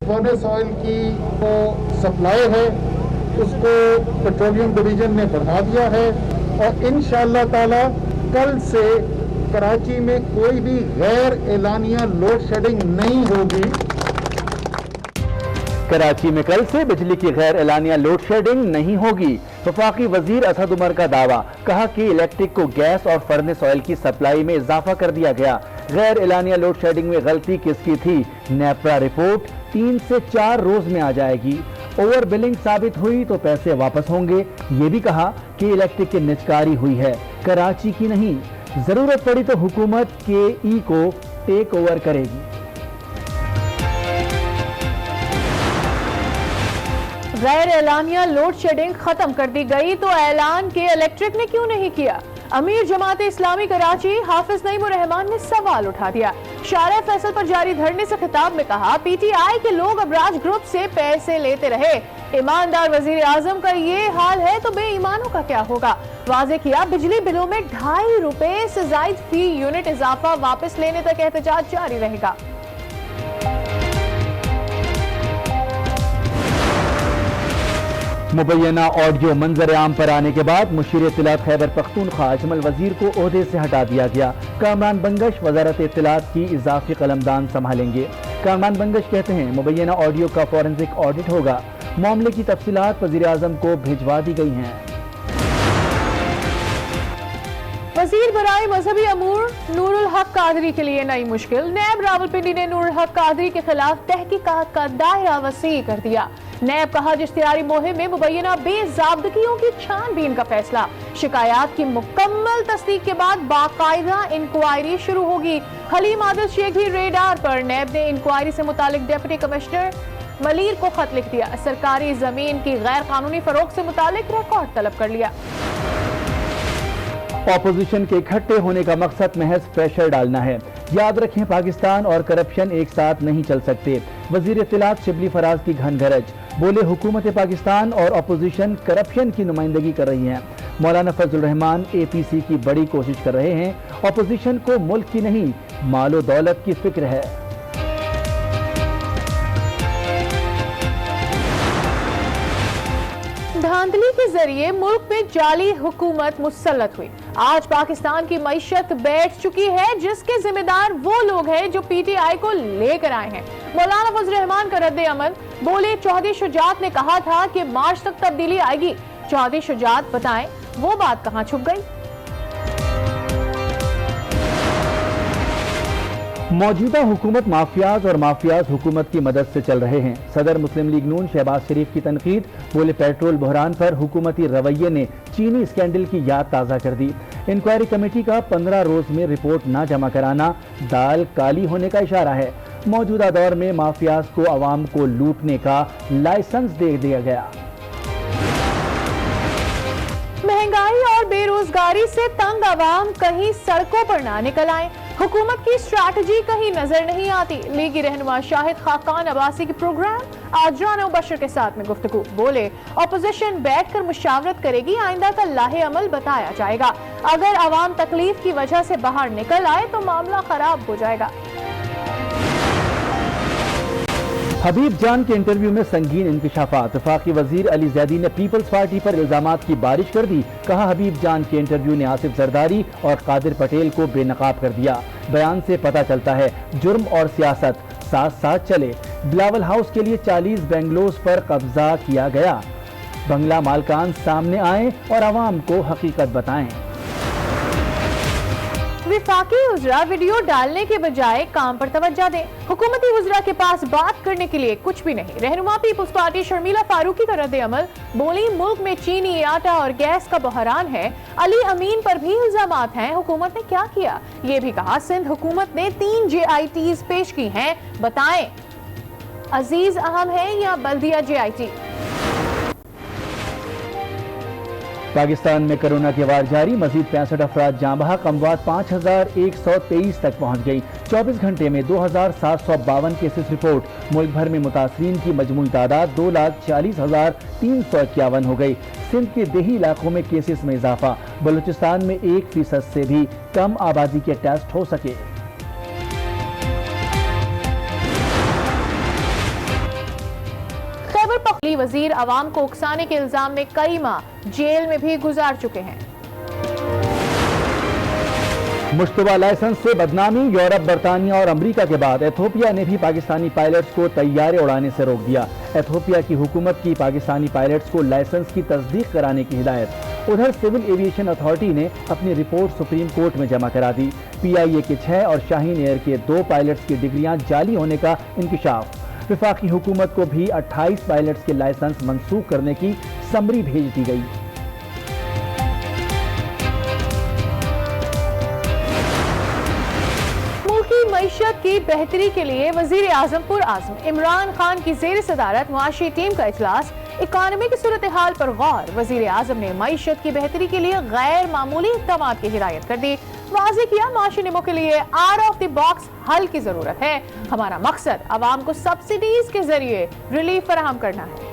Furnace oil की जो supply है उसको पेट्रोलियम डिवीजन ने बढ़ा दिया है और इंशाअल्लाह ताला कल से कराची में कोई भी गैर एलानिया लोड शेडिंग नहीं होगी। कराची में कल से बिजली की गैर एलानिया लोड शेडिंग नहीं होगी। वफाकी वजीर असद उमर का दावा, कहा कि इलेक्ट्रिक को गैस और फर्नेस ऑयल की सप्लाई में इजाफा कर दिया गया। गैर एलानिया लोड शेडिंग में गलती किसकी थी? नेपरा रिपोर्ट 3 से 4 रोज में आ जाएगी। ओवर बिलिंग साबित हुई तो पैसे वापस होंगे। ये भी कहा कि इलेक्ट्रिक की निजकारी हुई है, कराची की नहीं। जरूरत पड़ी तो हुकूमत KE को टेक ओवर करेगी। गैर एलानिया लोड शेडिंग खत्म कर दी गई तो ऐलान के इलेक्ट्रिक ने क्यों नहीं किया? अमीर जमात इस्लामी कराची हाफिज नईमुर रहमान ने सवाल उठा दिया। शारे फैसल पर जारी धरने से खिताब में कहा, PTI के लोग अबराज ग्रुप से पैसे लेते रहे। ईमानदार वजीर आजम का ये हाल है तो बेईमानों का क्या होगा? वाजे किया, बिजली बिलों में 2.5 रुपए से जायद फी यूनिट इजाफा वापस लेने तक एहतजाज जारी रहेगा। मुबैना ऑडियो मंजर आम पर आने के बाद मुशीर इत्तलात खैबर पख्तूनख्वा अजमल वजीर को ओहदे से हटा दिया गया। कामरान बंगश वजारत इत्तलात की इजाफी कलमदान संभालेंगे। कामरान बंगश कहते हैं मुबैना ऑडियो का फॉरेंसिक ऑडिट होगा। मामले की तफसीलात वजीर आजम को भिजवा दी गई हैं। वजीर बराए मजहबी अमूर नूरुल हक कादरी के लिए नई मुश्किल। नैब रावलपिंडी ने नूरुल हक कादरी के खिलाफ तहकीकात का दायरा वसी कर दिया। नैब का हज इश्तिहारी मुहिम में मुबैना बेज़ाब्दगियों की छानबीन का फैसला। शिकायत की मुकम्मल तस्दीक के बाद बाकायदा इंक्वायरी शुरू होगी। हलीम आदिल शेख भी रेडार पर। नैब ने इंक्वायरी से मुतालिक डिप्टी कमिश्नर मलीर को खत लिख दिया। सरकारी जमीन की गैर कानूनी फरोख्त से मुतालिक रिकॉर्ड तलब कर लिया। ऑपोजिशन के इकट्ठे होने का मकसद महज प्रेशर डालना है। याद रखें, पाकिस्तान और करप्शन एक साथ नहीं चल सकते। वजीर इत्तलात शिबली फराज की घनघरज, बोले हुकूमत पाकिस्तान और अपोजिशन करप्शन की नुमाइंदगी कर रही है। मौलाना फजल रहमान APC की बड़ी कोशिश कर रहे हैं। अपोजिशन को मुल्क की नहीं मालो दौलत की फिक्र है। धांधली के जरिए मुल्क में जाली हुकूमत मुसल्लत हुई। आज पाकिस्तान की मईशत बैठ चुकी है, जिसके जिम्मेदार वो लोग हैं जो PTI को लेकर आए हैं। मौलाना फजल रहमान का रद्द अमल, बोले चौधरी शुजात ने कहा था कि मार्च तक तब्दीली आएगी। चौधरी शुजात बताएं वो बात कहां छुप गई? मौजूदा हुकूमत माफियाज और माफियाज हुकूमत की मदद से चल रहे हैं। सदर मुस्लिम लीग नून शहबाज शरीफ की तनकीद, बोले पेट्रोल बहरान पर हुकूमती रवैये ने चीनी स्कैंडल की याद ताज़ा कर दी। इंक्वायरी कमेटी का 15 रोज में रिपोर्ट न जमा कराना दाल काली होने का इशारा है। मौजूदा दौर में माफियाज को अवाम को लूटने का लाइसेंस दे दिया गया। महंगाई और बेरोजगारी से तंग आवाम कहीं सड़कों पर ना निकल आए। हुकूमत की स्ट्रैटेजी कहीं नजर नहीं आती। लीगी रहनुमा शाहिद खाकान अब्बासी के प्रोग्राम आज राना बशर के साथ में गुफ्तगू, बोले अपोजिशन बैठकर मुशावरत करेगी, आइंदा का लाहे अमल बताया जाएगा। अगर आवाम तकलीफ की वजह से बाहर निकल आए तो मामला खराब हो जाएगा। हबीब जान के इंटरव्यू में संगीन इंकशाफात। वफाकी वजीर अली जैदी ने पीपल्स पार्टी पर इल्जामात की बारिश कर दी। कहा हबीब जान के इंटरव्यू ने आसिफ जरदारी और कादिर पटेल को बेनकाब कर दिया। बयान से पता चलता है जुर्म और सियासत साथ साथ चले। बिलावल हाउस के लिए 40 बेंगलोज पर कब्जा किया गया। बंगला मालकान सामने आए और आवाम को हकीकत बताएं। विफाकी उजरा वीडियो डालने के बजाय काम पर तवज्जो दें। हुकूमती उजरा के पास बात करने के लिए कुछ भी नहीं। रहनुमा पीपल्स पार्टी शर्मिला फारूकी का रद्द अमल, बोली मुल्क में चीनी, आटा और गैस का बहरान है। अली अमीन पर भी इल्जामात हैं, हुकूमत ने क्या किया? ये भी कहा सिंध हुकूमत ने 3 JITs पेश की हैं, बताएं अजीज अहम है या बल्दिया JIT? पाकिस्तान में कोरोना की वार जारी, मजीद 65 अफराद जाँ बहक, अमवात 5123 तक पहुँच गई। 24 घंटे में 2752 केसेस रिपोर्ट। मुल्क भर में मुतासरीन की मजमूई तादाद 2,40,351 हो गई। सिंध के देही इलाकों में केसेस में इजाफा। बलूचिस्तान में 1% से भी कम आबादी के टेस्ट हो सके। वजीर आवाम को उकसाने के इल्जाम में कई माह जेल में भी गुजार चुके हैं। मुश्तबा लाइसेंस से बदनामी, यूरोप, बरतानिया और अमरीका के बाद एथोपिया ने भी पाकिस्तानी पायलट्स को तैयारे उड़ाने से रोक दिया। एथोपिया की हुकूमत की पाकिस्तानी पायलट्स को लाइसेंस की तस्दीक कराने की हिदायत। उधर सिविल एविएशन अथॉरिटी ने अपनी रिपोर्ट सुप्रीम कोर्ट में जमा करा दी। PIA के 6 और शाहीन एयर के 2 पायलट्स की डिग्रियां जाली होने का इंकिशाफ। वफाकी हुकूमत को भी 28 पायलट्स के लाइसेंस मंसूख करने की समरी भेज दी गई। मईशत की बेहतरी के लिए वजीर आजम पुरआज़्म इमरान खान की ज़ेर सदारत मुआशी टीम का इजलास। इकानमी की सूरत हाल पर गौर। वजीर आजम ने मईशत की बेहतरी के लिए गैर मामूली इक़दामात की हिदायत कर दी। वाज़ेह किया माशी निमो के लिए आउट ऑफ द बॉक्स हल की जरूरत है। हमारा मकसद आवाम को सब्सिडीज के जरिए रिलीफ फराहम करना है।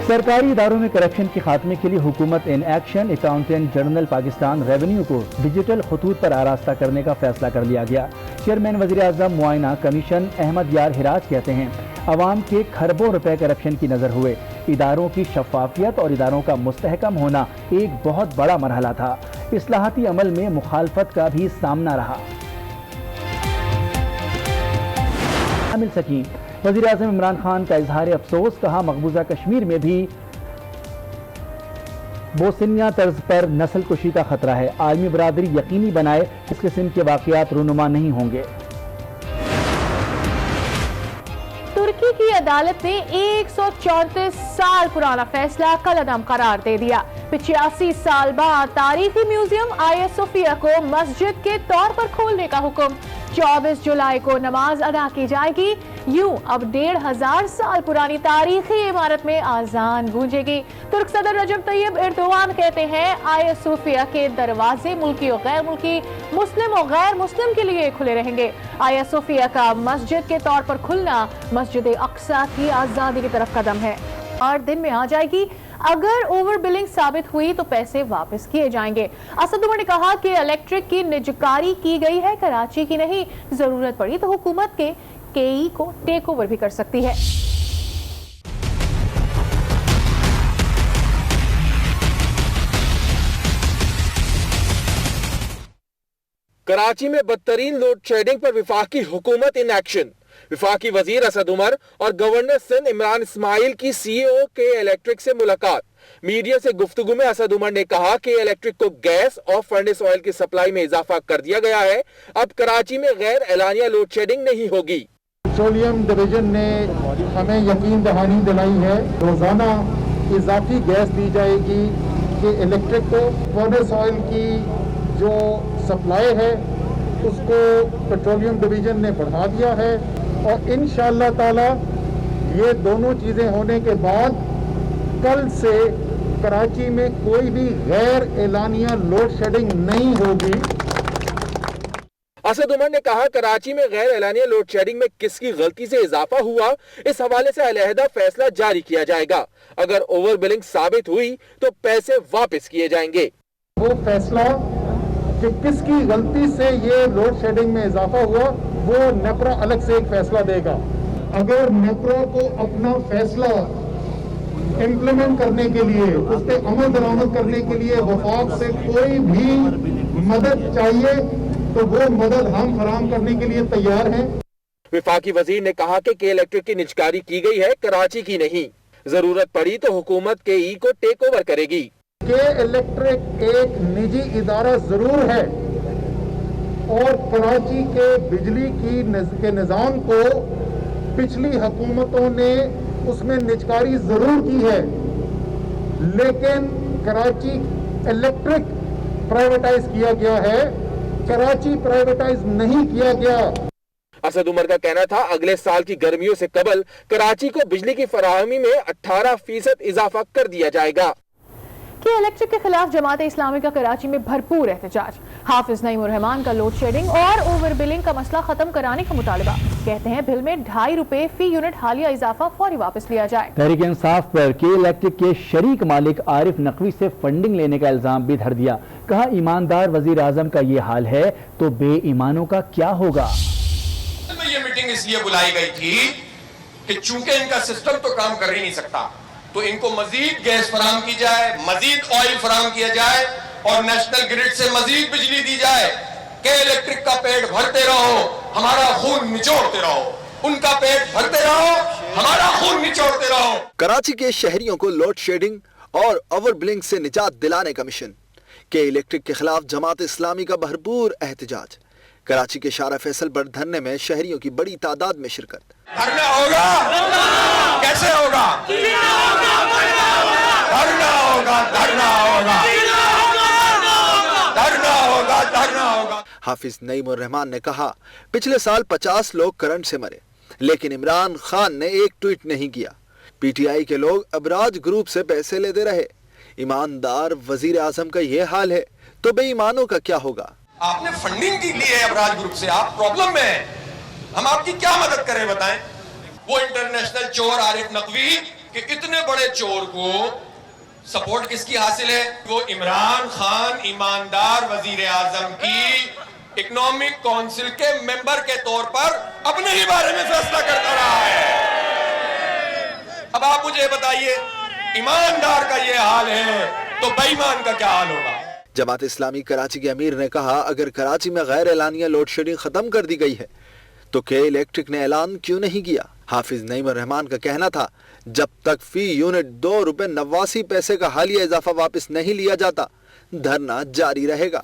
सरकारी इदारों में करप्शन के खात्मे के लिए हुकूमत in action. Accountant general Pakistan revenue को डिजिटल खतूत पर आरास्ता करने का फैसला कर लिया गया। चेयरमैन वज़ीर आज़म मुआयना कमीशन अहमद यार हिराज कहते हैं, अवाम के खरबों रुपए करप्शन की नजर हुए। इदारों की शफाफियत और इदारों का मुस्तहकम होना एक बहुत बड़ा मरहला था। इस्लाहाती अमल में मुखालफत का भी सामना रहा। मिल सकी वज़ीर आज़म इमरान खान का इजहार अफसोस। कहा, मकबूजा कश्मीर में भी बोस्निया तर्ज पर नस्ल कुशी का खतरा है। आलमी बरादरी यकीनी बनाए इस किस्म के वाक़यात रूनुमा नहीं होंगे। तुर्की की अदालत ने 134 साल पुराना फैसला कलअदम करार दे दिया। 85 साल बाद तारीखी म्यूजियम आया सोफिया को मस्जिद के तौर पर खोलने का हुक्म। 24 जुलाई को नमाज अदा की जाएगी। यूं अब 1500 साल पुरानी तारीखी इमारत में आजान गूंजेगी। तुर्क सदर रजब तैयब एर्दोगान कहते हैं, आया सोफिया के दरवाजे मुल्की और गैर मुल्की, मुस्लिम और गैर मुस्लिम के लिए खुले रहेंगे। आया सोफिया का मस्जिद के तौर पर खुलना मस्जिद अक्सा की आजादी की तरफ कदम है। 8 दिन में आ जाएगी। अगर ओवर बिलिंग साबित हुई तो पैसे वापस किए जाएंगे। असद उमर ने कहा कि इलेक्ट्रिक की निजकारी की गई है, कराची की नहीं। जरूरत पड़ी तो हुकूमत के KE को टेक ओवर भी कर सकती है। कराची में बदतरीन लोड शेडिंग पर विफाकी हुकूमत इन एक्शन। विफाकी वजीर असद उमर और गवर्नर सिंध इमरान इस्माइल की CEO के इलेक्ट्रिक से मुलाकात। मीडिया से गुफ्तगू में असद उमर ने कहा कि इलेक्ट्रिक को गैस और फर्नेस ऑयल की सप्लाई में इजाफा कर दिया गया है। अब कराची में गैर एलानिया लोड शेडिंग नहीं होगी। पेट्रोलियम डिवीजन ने हमें यकीन दहानी दिलाई है, रोजाना इजाफी गैस दी जाएगी कि इलेक्ट्रिक को फर्नेस ऑयल की जो सप्लाई है उसको पेट्रोलियम डिवीजन ने बढ़ा दिया है। और इंशाअल्लाह ताला ये दोनों चीज़ें होने के बाद कल से कराची में कोई भी गैर एलानिया लोड शेडिंग नहीं होगी। असद उमर ने कहा, कराची में गैर एलानिया लोड शेडिंग में किसकी गलती से इजाफा हुआ, इस हवाले से अलहदा फैसला जारी किया जाएगा। अगर ओवर बिलिंग साबित हुई तो पैसे वापस किए जाएंगे। वो फैसला कि किसकी गलती से ये लोड शेडिंग में इजाफा हुआ वो नेपरा अलग से एक फैसला देगा। अगर नेपरा को अपना फैसला इम्प्लीमेंट करने के लिए, उस पर अमल दरामद करने के लिए वफाक से कोई भी मदद चाहिए तो वो मदद हम फराहम करने के लिए तैयार हैं। विफाकी वजीर ने कहा कि इलेक्ट्रिक की निजकारी की गई है, कराची की नहीं। जरूरत पड़ी तो हुकूमत KE को टेक ओवर करेगी। के इलेक्ट्रिक एक निजी इदारा जरूर है और कराची के बिजली के निज़ाम को पिछली हुकूमतों ने उसमें निजकारी जरूर की है, लेकिन कराची इलेक्ट्रिक प्राइवेटाइज किया गया है, कराची प्राइवेटाइज नहीं किया गया। असद उमर का कहना था, अगले साल की गर्मियों से कबल कराची को बिजली की फराहमी में 18% इजाफा कर दिया जाएगा। कि इलेक्ट्रिक के खिलाफ जमात इस्लामी का कराची में भरपूर एहतजाज। हाफिज नईमुर रहमान का लोड शेडिंग और ओवर बिलिंग का मसला खत्म कराने का मुतालबा। कहते हैं बिल में 2.5 रुपए फी यूनिट हालिया इजाफा फौरी वापस लिया जाए। तहरीक इंसाफ पर के इलेक्ट्रिक के शरीक मालिक आरिफ नकवी से फंडिंग लेने का इल्जाम भी धर दिया। कहा, ईमानदार वजीर आजम का ये हाल है तो बेईमानों का क्या होगा। ये मीटिंग इसलिए बुलाई गई थी کہ چونکہ ان کا سسٹم تو کام کر ہی نہیں سکتا تو ان کو مزید گیس فراہم کی جائے, مزید آئل فراہم کیا جائے اور نیشنل گرڈ سے مزید بجلی دی جائے کہ الیکٹرک کا پیٹ بھرتے رہو, ہمارا خون نچوڑتے رہو, ان کا پیٹ بھرتے رہو, ہمارا خون نچوڑتے رہو. کراچی کے شہریوں کو لوڈ شیڈنگ اور اوور بلنگ سے نجات دلانے کا مشن. کہ الیکٹرک کے خلاف جماعت اسلامی کا بھرپور احتجاج. کراچی کے شارع فیصل پر دھرنے میں شہریوں کی بڑی تعداد میں شرکت. دھرنا ہوگا, کیسے ہوگا؟ دھرنا ہوگا, دھرنا ہوگا, دھرنا ہوگا, دھرنا ہوگا. حافظ نعیم الرحمان نے کہا پچھلے سال 50 لوگ کرنٹ سے مرے لیکن عمران خان نے ایک ٹویٹ نہیں کیا. پی ٹی آئی کے لوگ ابراج گروپ سے پیسے لیتے رہے. ایماندار وزیر اعظم کا یہ حال ہے تو بے ایمانوں کا کیا ہوگا؟ آپ نے فنڈنگ کی لی ہے ابراج گروپ سے, آپ پرابلم میں ہیں, ہم آپ کی کیا مدد کریں بتائیں. وہ انٹرنیشنل چور عارف نقوی کہ اتنے بڑے چور کو سپورٹ کس کی حاصل ہے؟ وہ عمران خان ایماندار وزیر اعظم کی اکنامک کونسل کے ممبر کے طور پر اپنے ہی بارے میں فیصلہ کرتا رہا ہے. اب آپ مجھے بتائیے ایماندار کا یہ حال ہے تو بے ایمان کا کیا حال ہوگا؟ جماعت اسلامی کراچی کے امیر نے کہا اگر کراچی میں غیر اعلانیہ لوڈ شیڈنگ ختم کر دی گئی ہے تو کہ الیکٹرک نے اعلان کیوں نہیں کیا؟ حافظ نعیم الرحمان کا کہنا تھا جب تک فی یونٹ 2 روپے 89 پیسے کا حالیہ اضافہ واپس نہیں لیا جاتا دھرنا جاری رہے گا.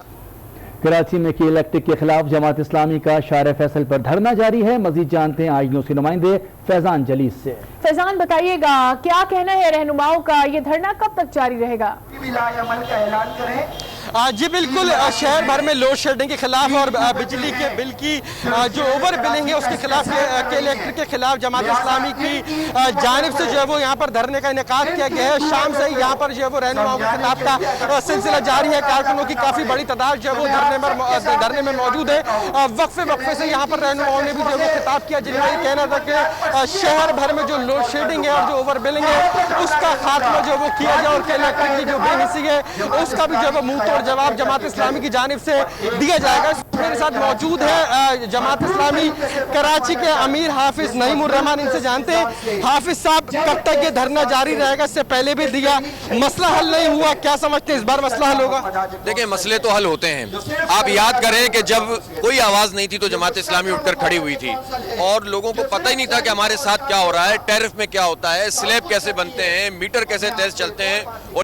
کراچی میں کی الیکٹرک کے خلاف جماعت اسلامی کا شارع فیصل پر دھرنا جاری ہے. مزید جانتے ہیں آج نیوز کے نمائندے فیضان جلیس سے. فیضان بتائیے گا کیا کہنا ہے رہنماؤں کا, یہ دھرنا کب تک جاری رہے گا؟ عمل کا اعلان کریں. جی بالکل, شہر بھر میں لوڈ شیڈنگ کے خلاف اور بجلی کے بل کی جو اوور بلنگ ہے اس کے خلاف الیکٹرک کے خلاف جماعت اسلامی کی جانب سے جو ہے وہ یہاں پر دھرنے کا انعقاد کیا گیا ہے. شام سے یہاں پر جو ہے وہ رہنماؤں کے خطاب کا سلسلہ جاری ہے. کارکنوں کی کافی بڑی تعداد جو ہے وہ دھرنے میں موجود ہے. وقفے سے یہاں پر رہنماؤں نے بھی جو ہے وہ خطاب کیا جن کا یہ کہنا تھا کہ شہر بھر میں جو لوڈ شیڈنگ ہے اور جو اوور بلنگ ہے اس کا خاتمہ جو وہ کیا جائے اور کہ الیکٹرک کی جو بے حصی ہے اس کا بھی جو ہے منہ توڑ جواب جماعت اسلامی کی جانب سے دیا جائے گا. میرے ساتھ موجود ہے جماعت اسلامی کراچی کے امیر حافظ نعیم الرحمان, ان سے جانتے ہیں حافظ صاحب کب تک یہ دھرنا جاری رہے گا؟ اس سے پہلے بھی دیا, مسئلہ حل نہیں ہوا, کیا سمجھتے ہیں اس بار مسئلہ حل ہوگا؟ دیکھیں مسئلے تو حل ہوتے ہیں. آپ یاد کریں کہ جب کوئی آواز نہیں تھی تو جماعت اسلامی اٹھ کر کھڑی ہوئی تھی اور لوگوں کو پتہ ہی نہیں تھا کہ ہمارے ساتھ کیا ہو رہا ہے, ٹیرف میں کیا ہوتا ہے, سلیب کیسے بنتے ہیں, میٹر کیسے تیز چلتے ہیں. اور